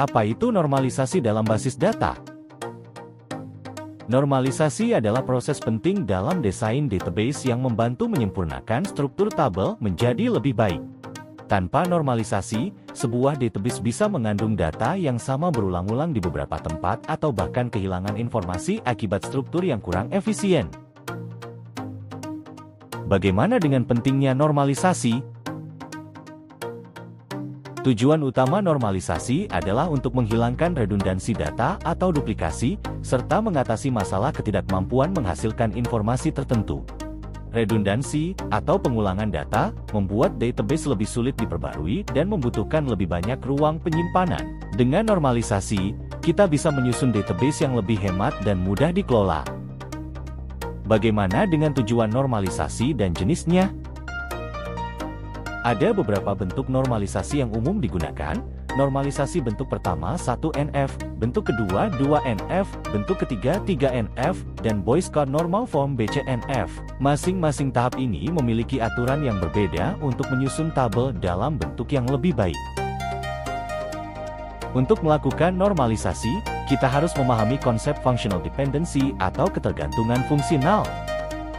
Apa itu normalisasi dalam basis data? Normalisasi adalah proses penting dalam desain database yang membantu menyempurnakan struktur tabel menjadi lebih baik. Tanpa normalisasi, sebuah database bisa mengandung data yang sama berulang-ulang di beberapa tempat atau bahkan kehilangan informasi akibat struktur yang kurang efisien. Bagaimana dengan pentingnya normalisasi? Tujuan utama normalisasi adalah untuk menghilangkan redundansi data atau duplikasi, serta mengatasi masalah ketidakmampuan menghasilkan informasi tertentu. Redundansi, atau pengulangan data, membuat database lebih sulit diperbarui dan membutuhkan lebih banyak ruang penyimpanan. Dengan normalisasi, kita bisa menyusun database yang lebih hemat dan mudah dikelola. Bagaimana dengan tujuan normalisasi dan jenisnya? Ada beberapa bentuk normalisasi yang umum digunakan. Normalisasi bentuk pertama 1NF, bentuk kedua 2NF, bentuk ketiga 3NF, dan Boyce Codd Normal Form BCNF. Masing-masing tahap ini memiliki aturan yang berbeda untuk menyusun tabel dalam bentuk yang lebih baik. Untuk melakukan normalisasi, kita harus memahami konsep functional dependency atau ketergantungan fungsional.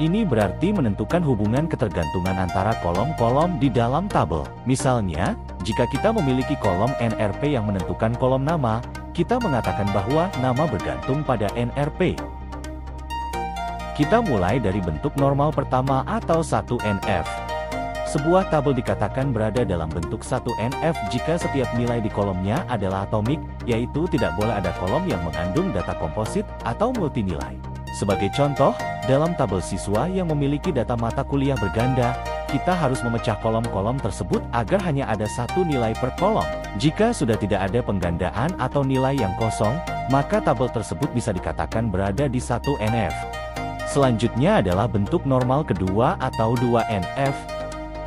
Ini berarti menentukan hubungan ketergantungan antara kolom-kolom di dalam tabel. Misalnya, jika kita memiliki kolom NRP yang menentukan kolom nama, kita mengatakan bahwa nama bergantung pada NRP. Kita mulai dari bentuk normal pertama atau 1NF. Sebuah tabel dikatakan berada dalam bentuk 1NF jika setiap nilai di kolomnya adalah atomik, yaitu tidak boleh ada kolom yang mengandung data komposit atau multinilai. Sebagai contoh, dalam tabel siswa yang memiliki data mata kuliah berganda, kita harus memecah kolom-kolom tersebut agar hanya ada satu nilai per kolom. Jika sudah tidak ada penggandaan atau nilai yang kosong, maka tabel tersebut bisa dikatakan berada di 1NF. Selanjutnya adalah bentuk normal kedua atau 2NF.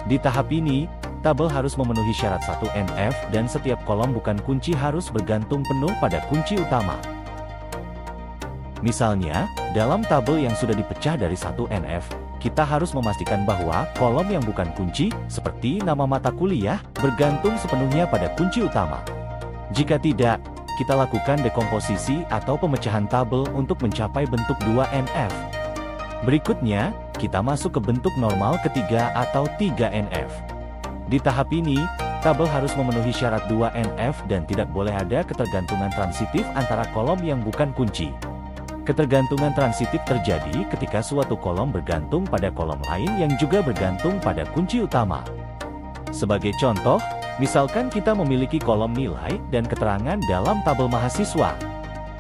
Di tahap ini, tabel harus memenuhi syarat 1NF dan setiap kolom bukan kunci harus bergantung penuh pada kunci utama. Misalnya, dalam tabel yang sudah dipecah dari 1NF, kita harus memastikan bahwa kolom yang bukan kunci, seperti nama mata kuliah, bergantung sepenuhnya pada kunci utama. Jika tidak, kita lakukan dekomposisi atau pemecahan tabel untuk mencapai bentuk 2NF. Berikutnya, kita masuk ke bentuk normal ketiga atau 3NF. Di tahap ini, tabel harus memenuhi syarat 2NF dan tidak boleh ada ketergantungan transitif antara kolom yang bukan kunci. Ketergantungan transitif terjadi ketika suatu kolom bergantung pada kolom lain yang juga bergantung pada kunci utama. Sebagai contoh, misalkan kita memiliki kolom nilai dan keterangan dalam tabel mahasiswa.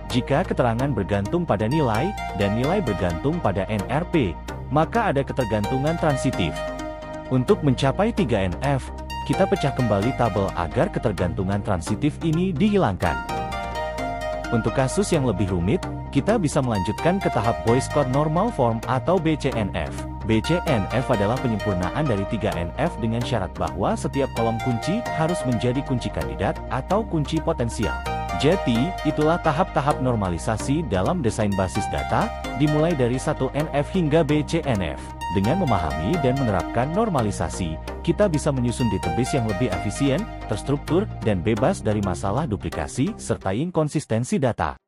Jika keterangan bergantung pada nilai, dan nilai bergantung pada NRP, maka ada ketergantungan transitif. Untuk mencapai 3NF, kita pecah kembali tabel agar ketergantungan transitif ini dihilangkan. Untuk kasus yang lebih rumit, kita bisa melanjutkan ke tahap Boyce Codd Normal Form atau BCNF. BCNF adalah penyempurnaan dari 3NF dengan syarat bahwa setiap kolom kunci harus menjadi kunci kandidat atau kunci potensial. Jadi, itulah tahap-tahap normalisasi dalam desain basis data, dimulai dari 1NF hingga BCNF. Dengan memahami dan menerapkan normalisasi, kita bisa menyusun database yang lebih efisien, terstruktur, dan bebas dari masalah duplikasi serta inkonsistensi data.